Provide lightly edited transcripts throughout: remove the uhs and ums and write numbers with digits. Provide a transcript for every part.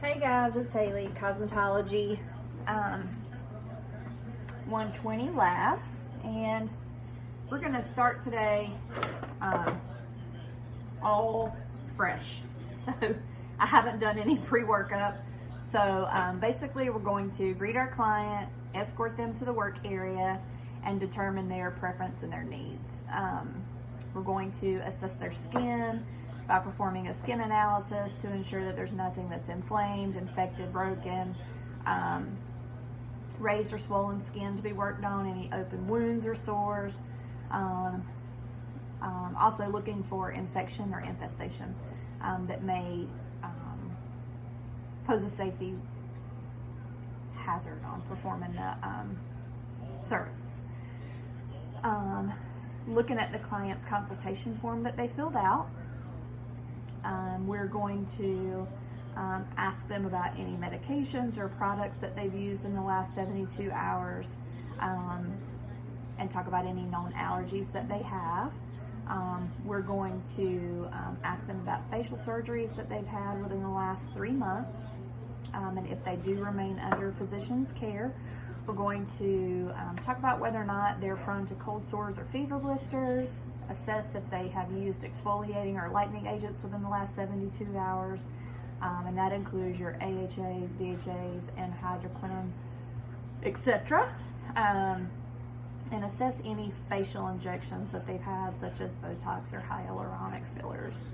Hey guys, it's Haley, Cosmetology 120 Lab, and we're going to start today all fresh. So I haven't done any pre-workup. So basically we're going to greet our client, escort them to the work area, and determine their preference and their needs. We're going to assess their skin by performing a skin analysis to ensure that there's nothing that's inflamed, infected, broken, raised or swollen skin to be worked on, any open wounds or sores. Also looking for infection or infestation that may pose a safety hazard on performing the service. Looking at the client's consultation form that they filled out, we're going to ask them about any medications or products that they've used in the last 72 hours and talk about any known allergies that they have. We're going to ask them about facial surgeries that they've had within the last 3 months, and if they do remain under physician's care. We're going to talk about whether or not they're prone to cold sores or fever blisters, assess if they have used exfoliating or lightening agents within the last 72 hours, and that includes your AHAs, BHAs, and hydroquinone, etc. And assess any facial injections that they've had, such as Botox or hyaluronic fillers.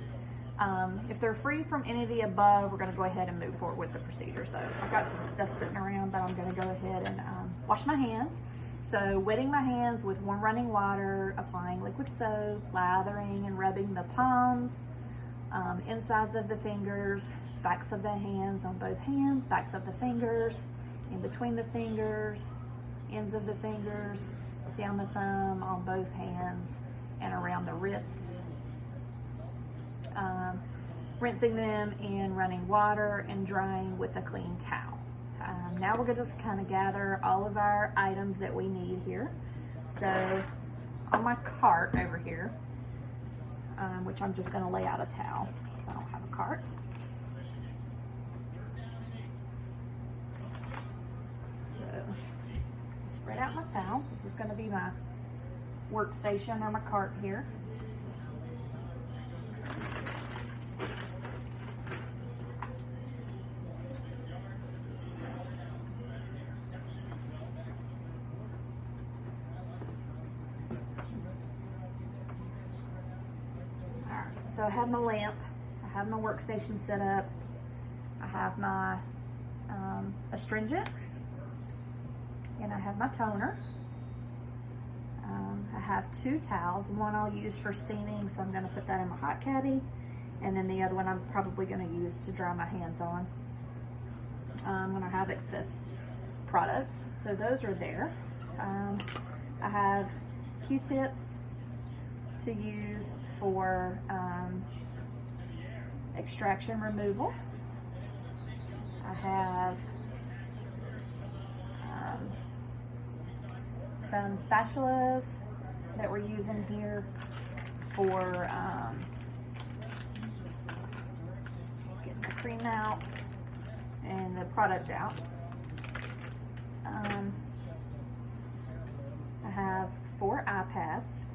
If they're free from any of the above, we're going to go ahead and move forward with the procedure. So I've got some stuff sitting around, but I'm going to go ahead and wash my hands. So wetting my hands with warm running water, applying liquid soap, lathering and rubbing the palms, insides of the fingers, backs of the hands on both hands, backs of the fingers, in between the fingers, ends of the fingers, down the thumb on both hands, and around the wrists. Rinsing them in running water and drying with a clean towel. Now we're going to just kind of gather all of our items that we need here. So on my cart over here, which I'm just going to lay out a towel because I don't have a cart. So spread out my towel. This is going to be my workstation or my cart here. So I have my lamp, I have my workstation set up, I have my astringent, and I have my toner. I have 2 towels. One I'll use for steaming, so I'm going to put that in my hot caddy, and then the other one I'm probably going to use to dry my hands on. I'm going to have excess products, so those are there. I have Q-tips to use for extraction removal. I have some spatulas that we're using here for getting the cream out and the product out. I have 4 eye pads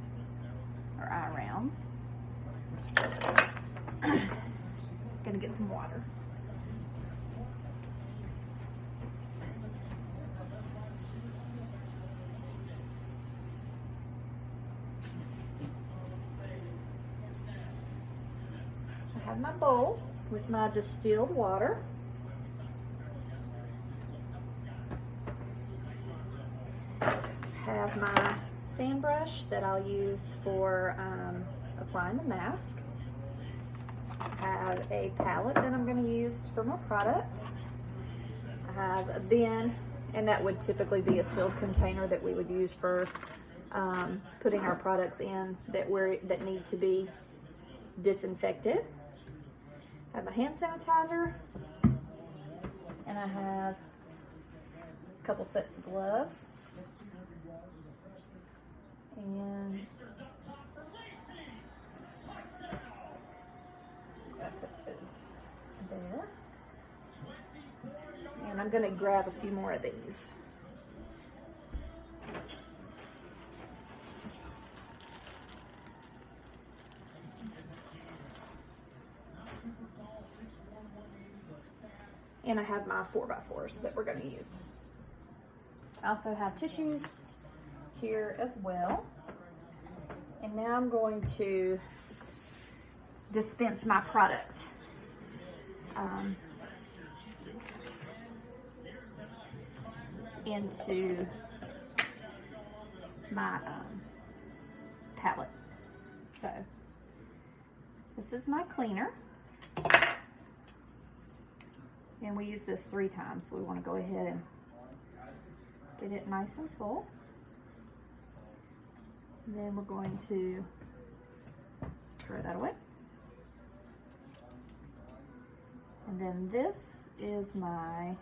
or eye rounds. Gonna get some water. I have my bowl with my distilled water. I have my fan brush that I'll use for applying the mask. I have a palette that I'm going to use for my product. I have a bin, and that would typically be a sealed container that we would use for putting our products in that need to be disinfected. I have my hand sanitizer, and I have a couple sets of gloves. And I put those there. gonna grab a few more of these. And I have my 4x4s that we're gonna use. I also have tissues here as well. And now I'm going to dispense my product. Into my palette. So this is my cleaner. And we use this 3 times, so we want to go ahead and get it nice and full. And then we're going to throw that away. And then this is my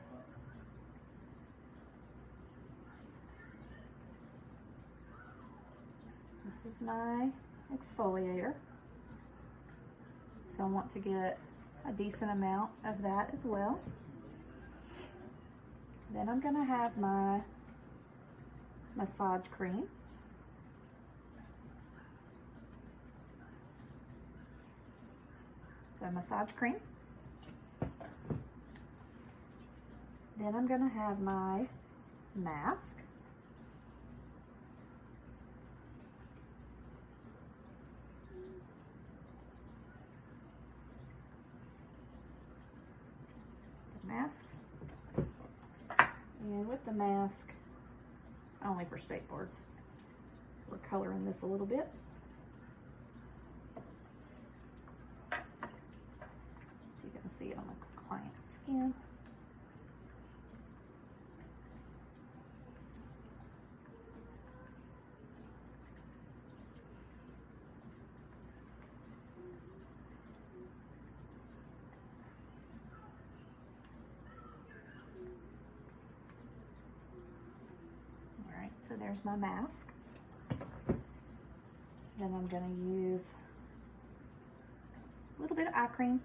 exfoliator. So I want to get a decent amount of that as well. Then I'm going to have my massage cream. So massage cream. Then I'm going to have my mask. Mask, and with the mask, only for skateboards, we're coloring this a little bit. So you can see it on the client's skin. So there's my mask. Then I'm going to use a little bit of eye cream.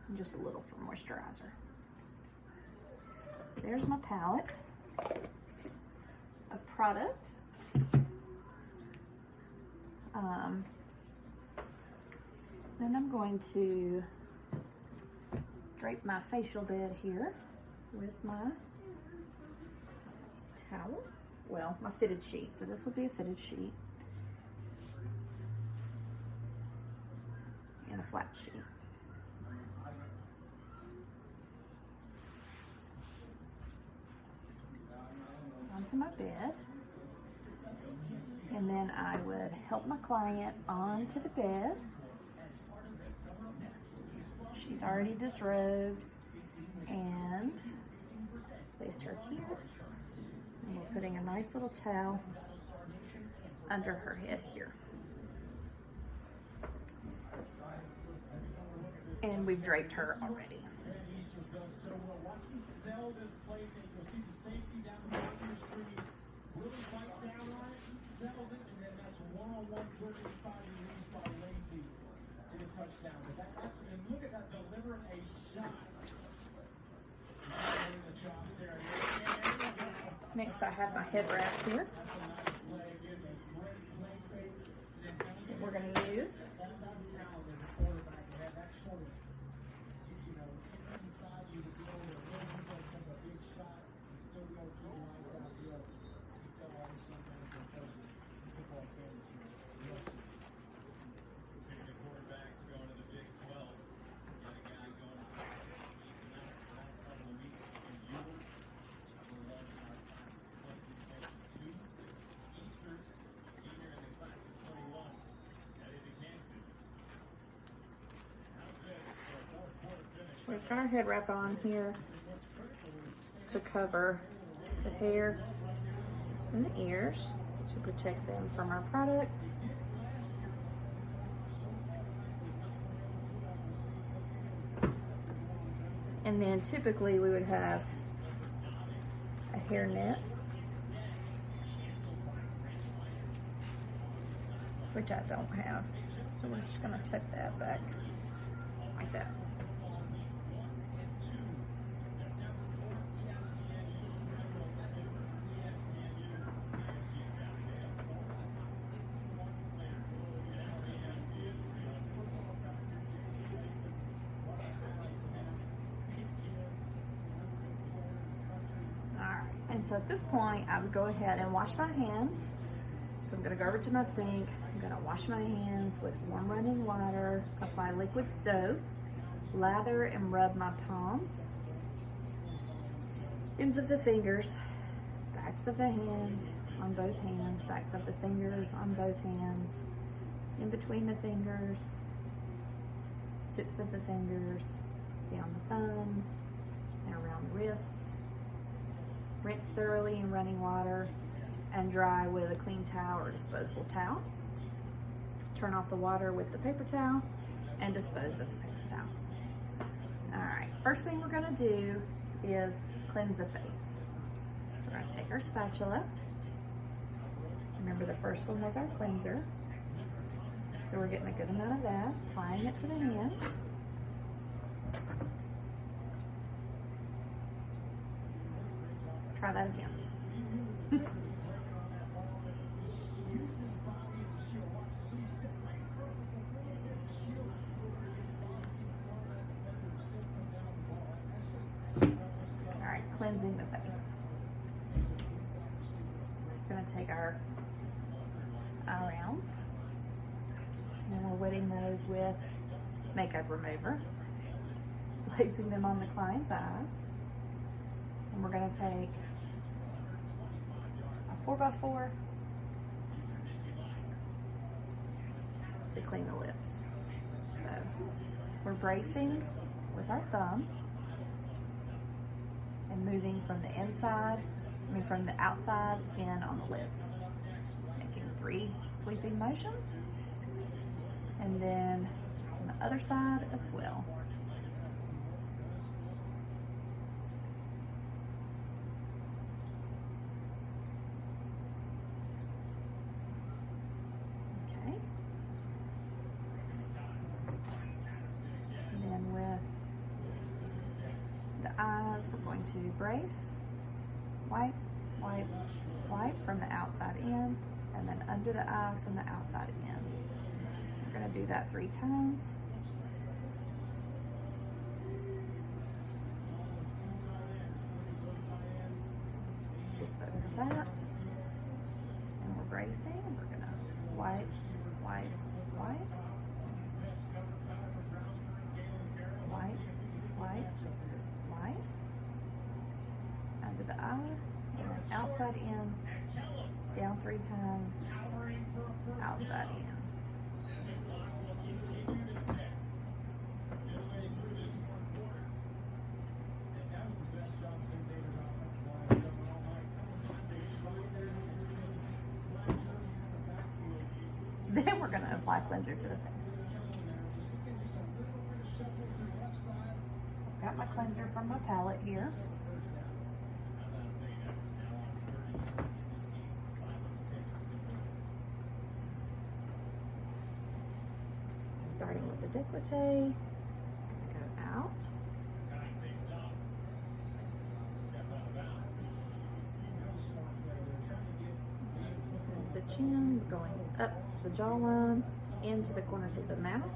And just a little for moisturizer. There's my palette of product. Then I'm going to drape my facial bed here with my towel. Well, my fitted sheet. So this would be a fitted sheet. And a flat sheet. Onto my bed. And then I would help my client onto the bed. She's already disrobed, and placed her here. And we're putting a nice little towel under her head here. And we've draped her already. Next, I have my head wrap here that we're going to use. We've got our head wrap on here to cover the hair and the ears to protect them from our product. And then typically we would have a hairnet, which I don't have. So we're just going to tuck that back that. Alright, and so at this point, I would go ahead and wash my hands. So I'm going to go over to my sink. I'm going to wash my hands with warm running water, apply liquid soap, lather and rub my palms, ends of the fingers, backs of the hands on both hands, backs of the fingers on both hands, in between the fingers, tips of the fingers, down the thumbs, and around the wrists. Rinse thoroughly in running water and dry with a clean towel or disposable towel. Turn off the water with the paper towel and dispose of the paper towel. Alright, first thing we're going to do is cleanse the face. So we're going to take our spatula. Remember, the first one was our cleanser. So we're getting a good amount of that, applying it to the hand. Try that again. Alright, cleansing the face. We're going to take our eye rounds and we're wetting those with makeup remover, placing them on the client's eyes. And we're going to take a 4x4 to clean the lips. So we're bracing with our thumb and moving from the inside, from the outside in on the lips. Making 3 sweeping motions. And then on the other side as well. Eyes, we're going to brace, wipe, wipe, wipe from the outside in, and then under the eye from the outside in. We're going to do that 3 times. Dispose of that. And we're bracing. We're going to wipe, wipe, wipe. Wipe, wipe. Under the eye, and then outside in, down 3 times, outside in. Then we're going to apply cleanser to the face. I've got my cleanser from my palette here. Starting with the décolleté, go out. The chin, going up the jawline, into the corners of the mouth,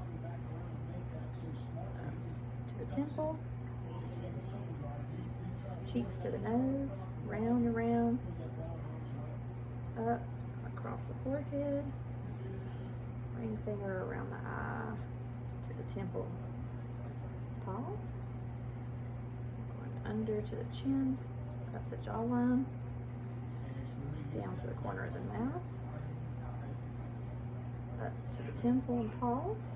to the temple, cheeks to the nose, round and round, up, across the forehead, ring finger around the eye, to the temple, pause, going under to the chin, up the jawline, down to the corner of the mouth, up to the temple and pause,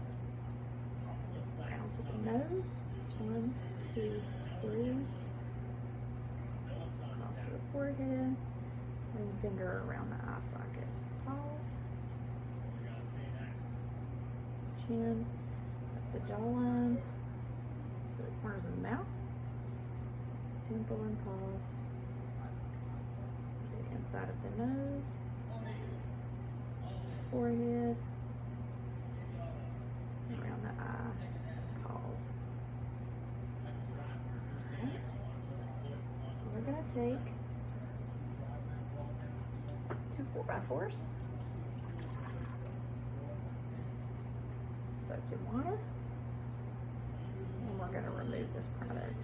down to the nose, 1, 2, 3, across to the forehead, ring finger around the eye socket, pause, chin, up the jawline, to the corners of the mouth, temple and pause, to the inside of the nose, forehead, around the eye, pause. wrinkles. Okay. We're going to take 2 4x4s, soaked in water, and we're going to remove this product.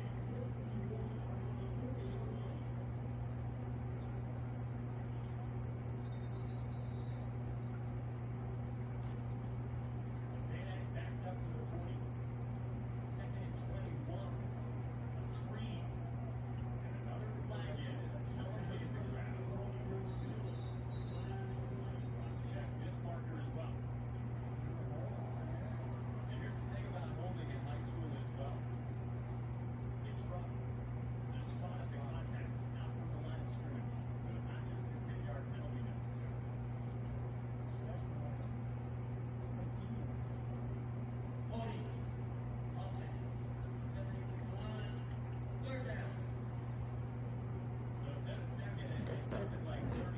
Dispose of this.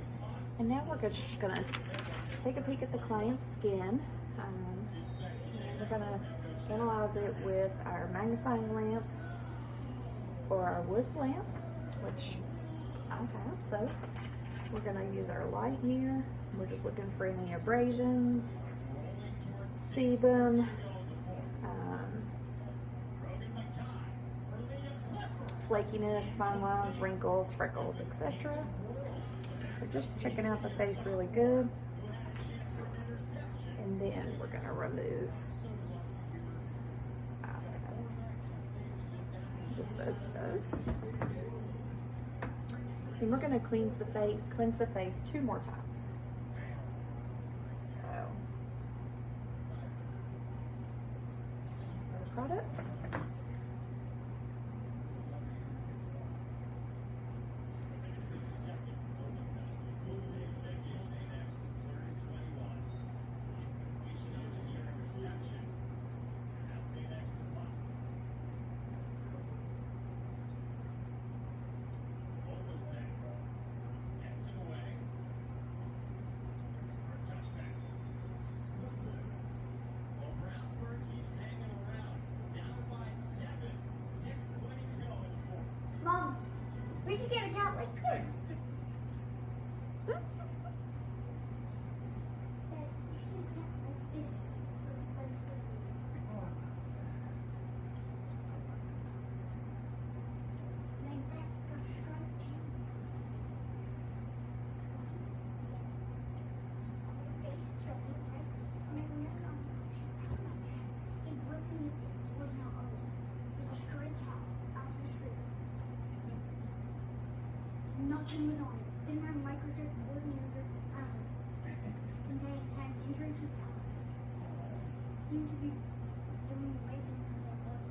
And now we're just going to take a peek at the client's skin. And we're going to analyze it with our magnifying lamp or our Woods lamp, which I have. So we're going to use our light here. We're just looking for any abrasions, sebum, flakiness, fine lines, wrinkles, freckles, etc. We're just checking out the face really good. And then we're going to remove dispose of those. And we're going to cleanse the face 2 more times. So, product. Mom, we should get a cat like this. Nothing was on it. Didn't have microchip, wasn't injured. And they had injury to palates. Seemed to be doing way better than it was.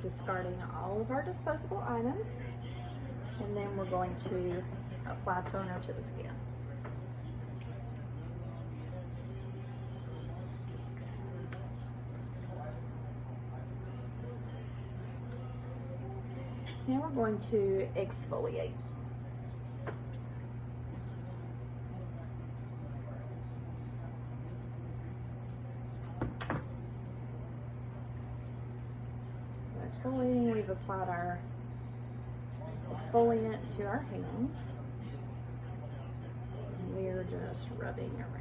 discarding all of our disposable items, and then we're going to apply toner to the skin. Now we're going to exfoliate. So exfoliating, we've applied our exfoliant to our hands. And we're just rubbing around.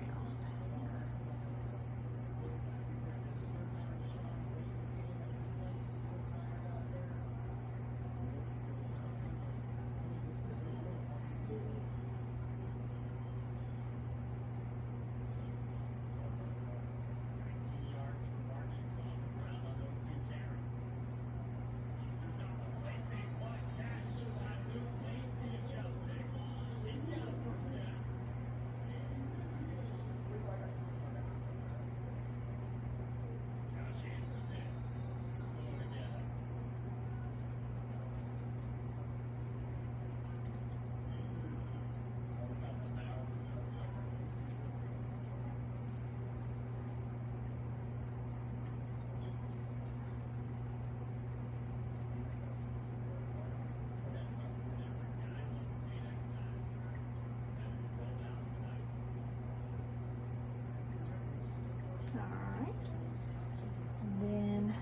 Alright, then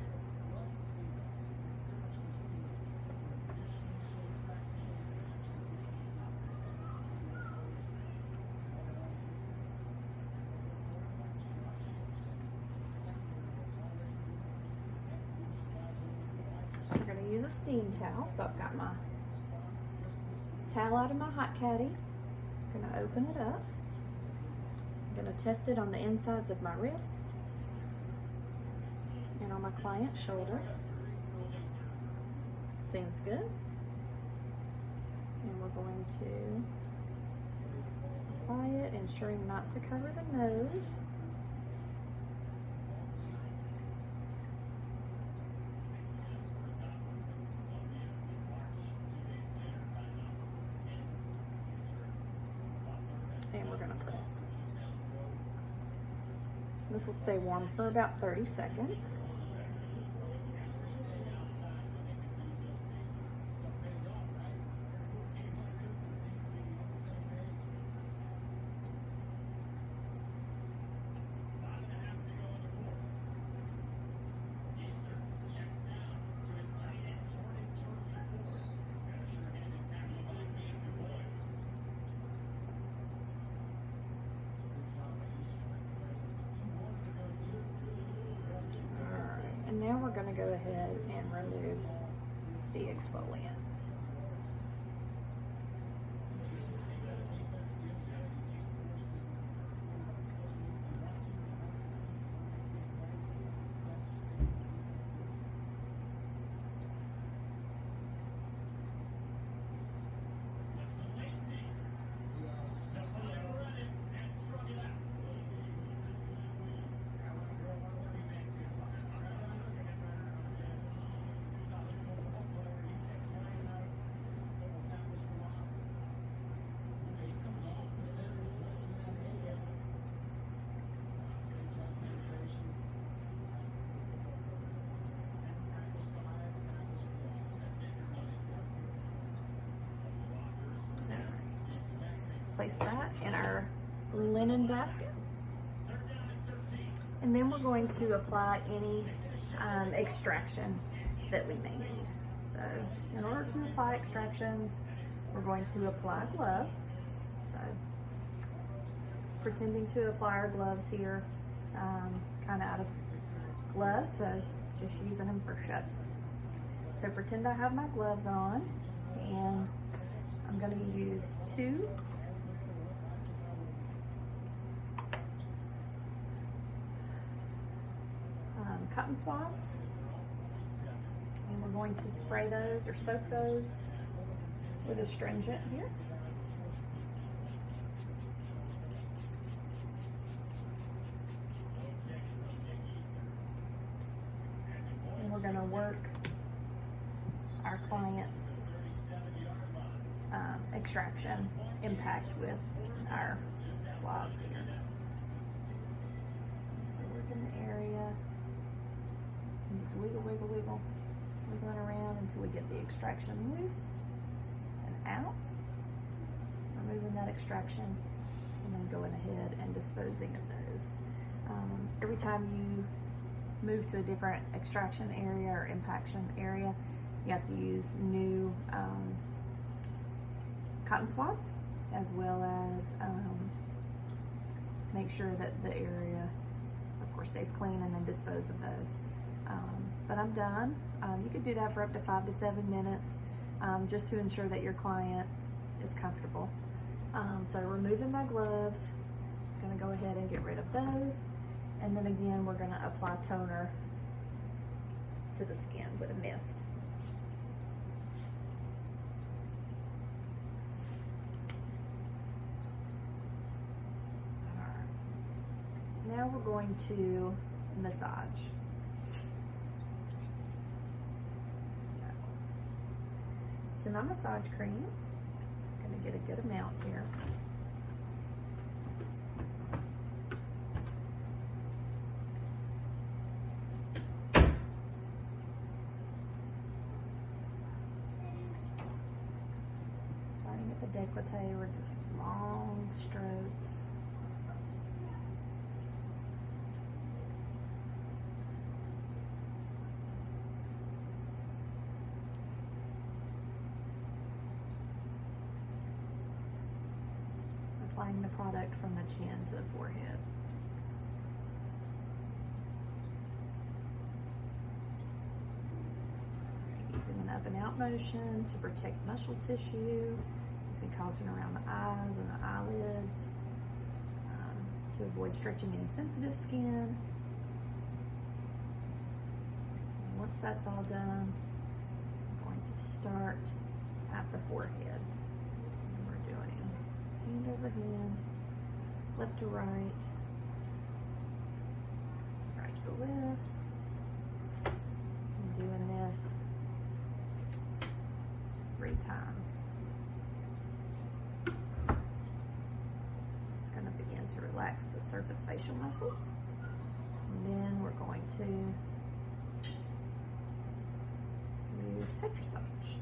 we're going to use a steam towel. So I've got my towel out of my hot caddy. I'm going to open it up. I'm going to test it on the insides of my wrists and on my client's shoulder. Seems good. And we're going to apply it, ensuring not to cover the nose. And we're going to press. This will stay warm for about 30 seconds. And now we're going to go ahead and remove the exfoliant. Place that in our linen basket. And then we're going to apply any extraction that we may need. So in order to apply extractions, we're going to apply gloves. So pretending to apply our gloves here, kind of out of gloves, so just using them for show. So pretend I have my gloves on, and I'm going to use 2 cotton swabs, and we're going to spray those or soak those with astringent here. And we're going to work client's extraction impact with our swabs here. So work in the area and just wiggle, wiggle, wiggle, wiggling around until we get the extraction loose and out. Removing that extraction and then going ahead and disposing of those. Every time you move to a different extraction area or impaction area, you have to use new cotton swabs, as well as make sure that the area, of course, stays clean, and then dispose of those. But I'm done. You could do that for up to 5 to 7 minutes, just to ensure that your client is comfortable. So removing my gloves, I'm gonna go ahead and get rid of those. And then again, we're gonna apply toner to the skin with a mist. All right. Now we're going to massage. So my massage cream, I'm gonna get a good amount here. Starting at the décolleté, we're doing long strokes. Applying the product from the chin to the forehead. Using an up and out motion to protect muscle tissue, using caution around the eyes and the eyelids, to avoid stretching any sensitive skin. And once that's all done, I'm going to start at the forehead. And we're doing hand over hand, left to right, right to left. I'm doing this 3 times. It's going to begin to relax the surface facial muscles. And then we're going to use Petrosage.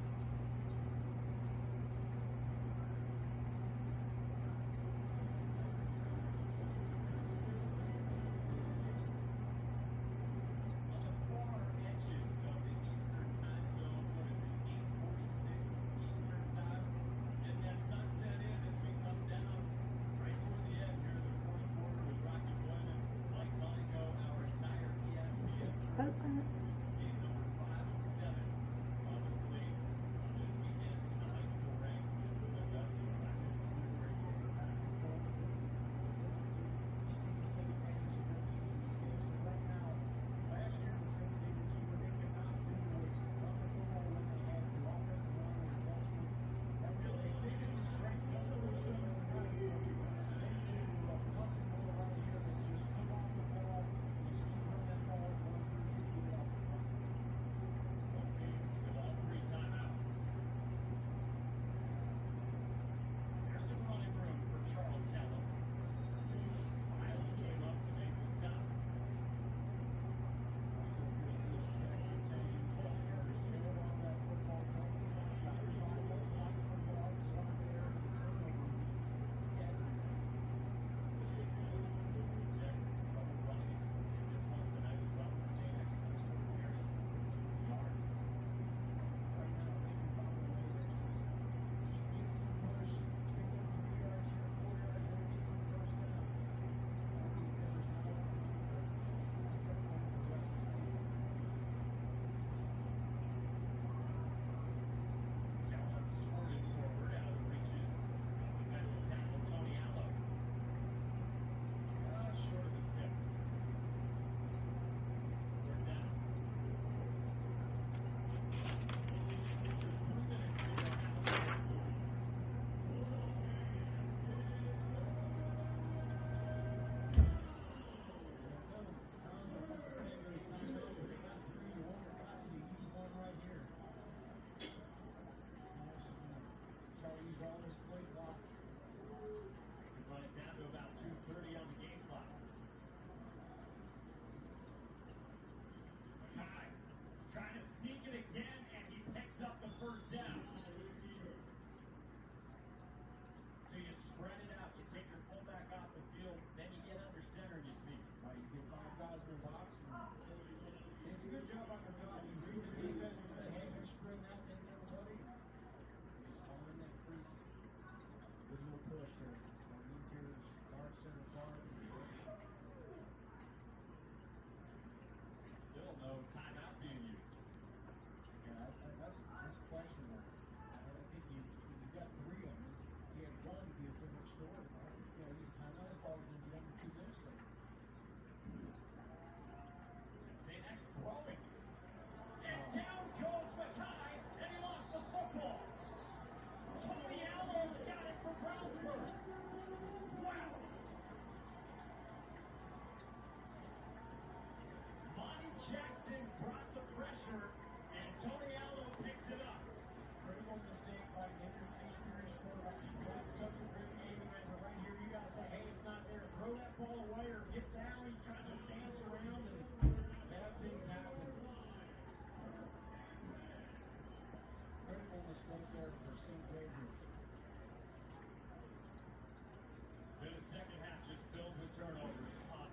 Open.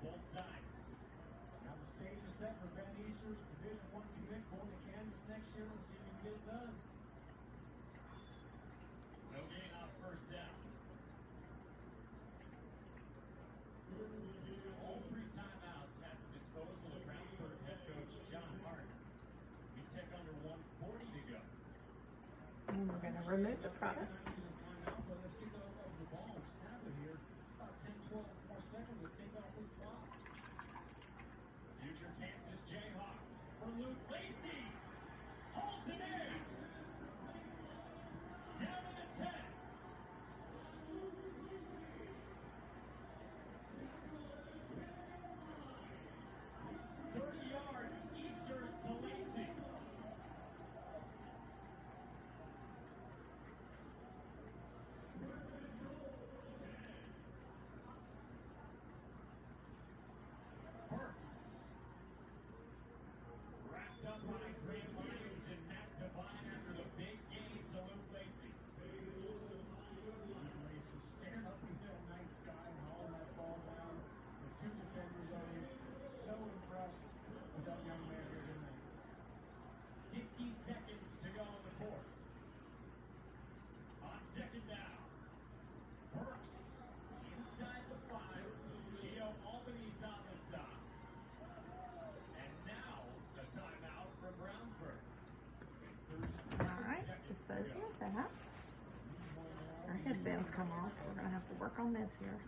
both sides. Now the stage is set for Ben Easter's Division I commit going to Kansas next year. We'll see if he can get it done. No gain off first down. All 3 timeouts at the disposal of Brownsburg head coach John Hart. We take under 1:40 to go. And we're going to remove the product. Let's get over the ball and snap it here. About 10, 12 more seconds to take off this clock. Future Kansas Jayhawk for Luke Lacey. Holds it in. Down to the 10. 30 yards, Easters to Lacey. Burks. Wrapped up by Grant Lyons and Matt Devine after the big gains of Luke Lacey. Lacey staring up and down, nice guy, and hauling that ball down. The 2 defenders are so impressed with that young man here tonight. 50 seconds to go in the fourth. On second down, Burks inside the 5. Gio Albany's on the stop. And now the timeout from Brownsburg. All right, disposing of that. Our headbands come off, so we're going to have to work on this here.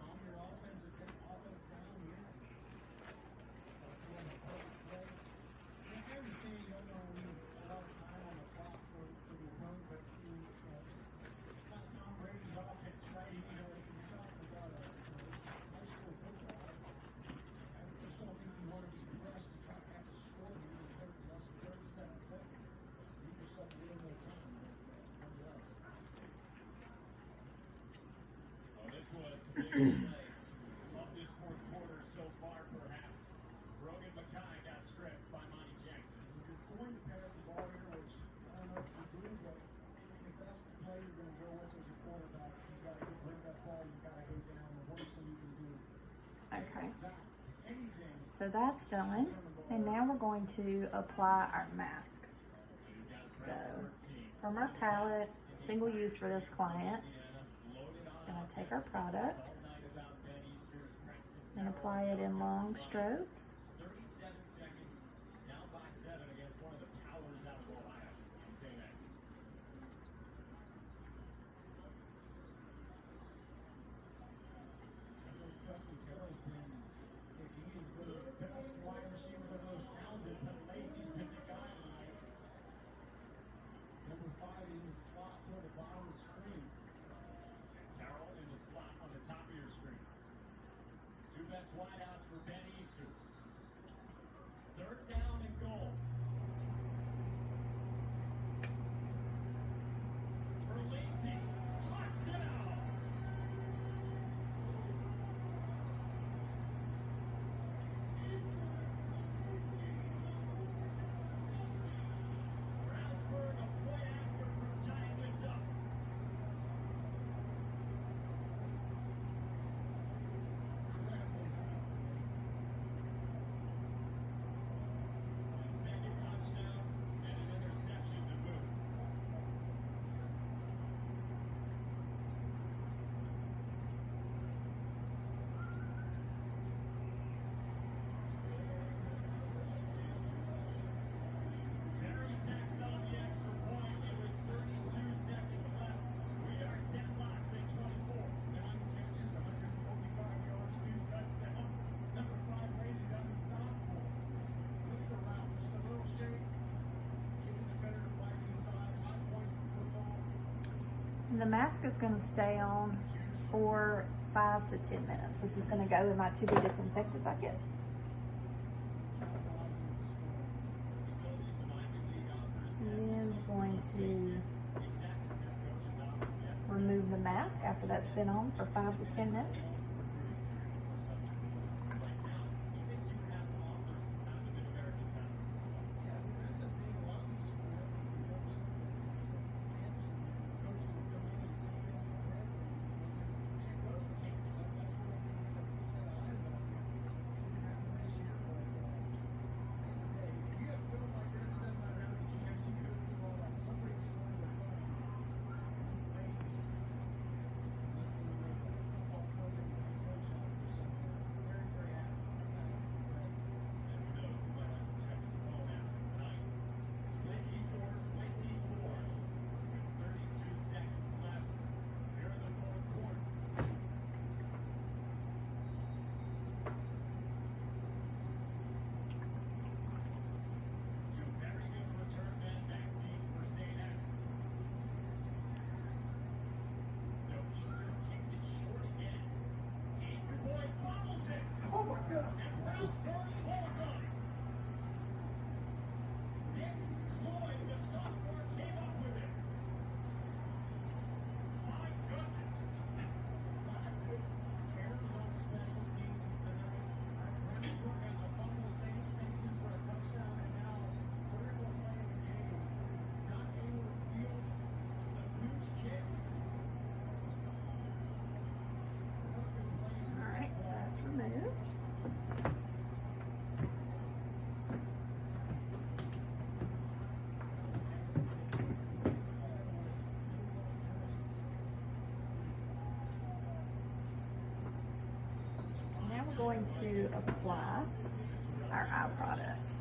This was the biggest play of this fourth quarter so far, perhaps. Brogan Mackay got stripped by Monty Jackson. If you're going to pass the ball here, which I don't know if you do, but if that's the play you're going to go with as a quarterback, you got to bring that ball, you got to go down. The worst thing you can do. Okay. Anything. So that's done. And now we're going to apply our mask. So from our palette, single use for this client, going to take our product and apply it in long strokes. 37 seconds, down by 7 against one of the powers out of Ohio. Insane that. Preston Taylor's been, if he is the best wide receiver, the most talented, but Lacey's been the guy tonight. Number 5 in the slot toward the bottom of the screen. Carroll in the slot on the top of your screen. 2 best wideouts for Ben Easters. 3rd down and goal. For Lacey. Touchdown! Brownsburg a play after from tying this up. Second touchdown and an interception to boot. Barry tacks on the extra point and with 32 seconds left, we are deadlocked at 24. 9 catches, 145 yards, 2 touchdowns. Number 5 Lazy's unstoppable. Look at the route, just a little shake. Giving the better to right inside, 5 points for football. And the mask is going to stay on for 5 to 10 minutes. This is going to go in my to be disinfected bucket. And then we're going to remove the mask after that's been on for 5 to 10 minutes. going to apply our eye product.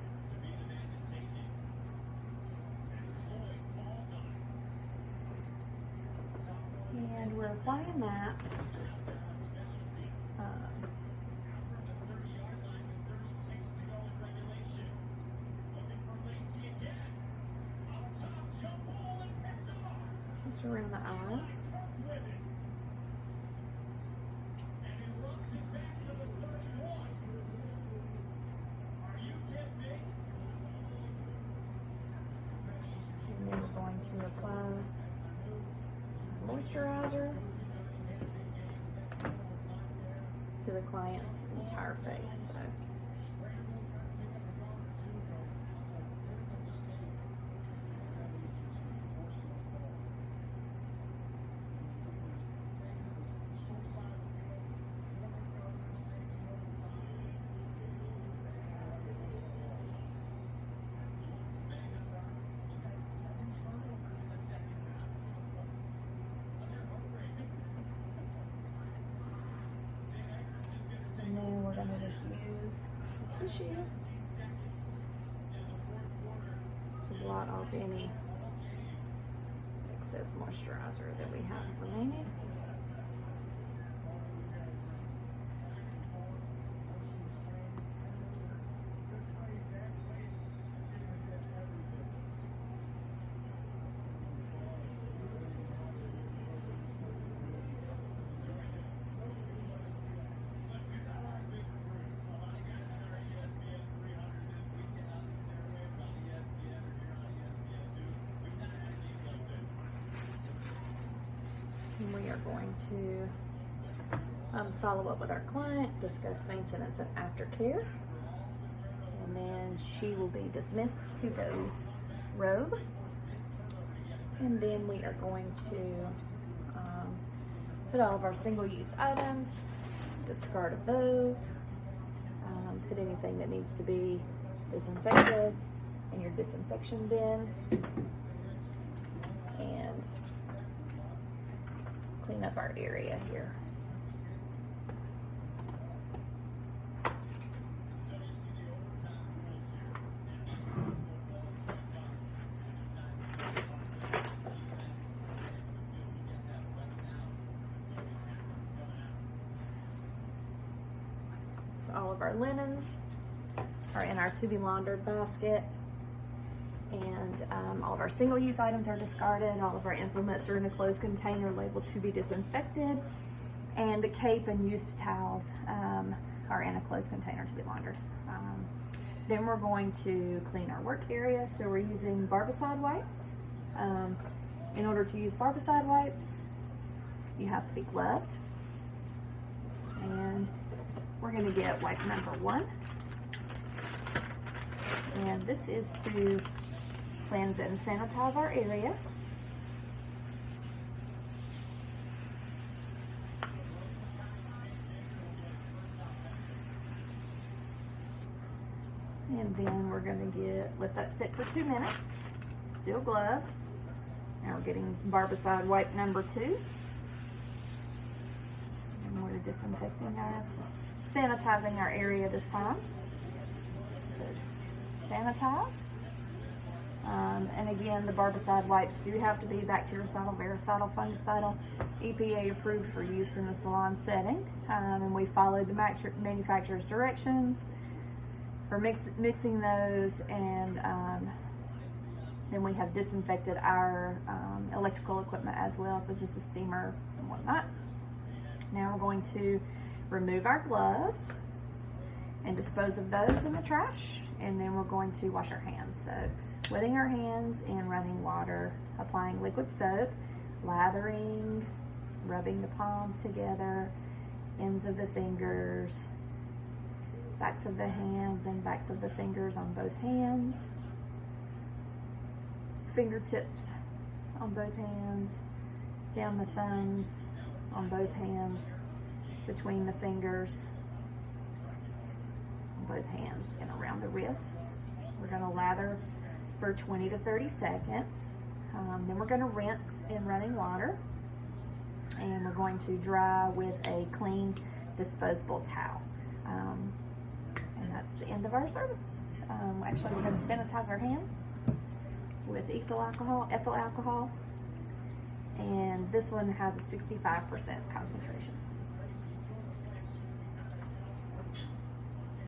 And we're applying that just around the eyes. And then we're going to apply moisturizer to the client's entire face. So. And then we're going to just use the tissue to blot off any excess moisturizer that we have remaining. And we are going to follow up with our client, discuss maintenance and aftercare, and then she will be dismissed to go robe. And then we are going to put all of our single-use items, discard of those, put anything that needs to be disinfected in your disinfection bin, and clean up our area here. So all of our linens are in our to be laundered basket. And all of our single-use items are discarded. All of our implements are in a closed container labeled to be disinfected. And the cape and used towels are in a closed container to be laundered. Then we're going to clean our work area. So we're using barbicide wipes. In order to use barbicide wipes, you have to be gloved. And we're going to get wipe number 1. And this is to cleanse and sanitize our area. And then we're going to let that sit for 2 minutes, still gloved. Now we're getting barbicide wipe number 2. And we're sanitizing our area this time. So it's sanitized. And again, the barbicide wipes do have to be bactericidal, varicidal, fungicidal, EPA approved for use in the salon setting. And we followed the manufacturer's directions for mixing those, and then we have disinfected our electrical equipment as well, so just a steamer and whatnot. Now we're going to remove our gloves and dispose of those in the trash, and then we're going to wash our hands. So wetting our hands in running water, applying liquid soap, lathering, rubbing the palms together, ends of the fingers, backs of the hands and backs of the fingers on both hands, fingertips on both hands, down the thumbs on both hands, between the fingers on both hands, and around the wrist. We're going to lather for 20 to 30 seconds. Then we're going to rinse in running water, and we're going to dry with a clean disposable towel. And that's the end of our service. Actually, we're going to sanitize our hands with ethyl alcohol, and this one has a 65% concentration.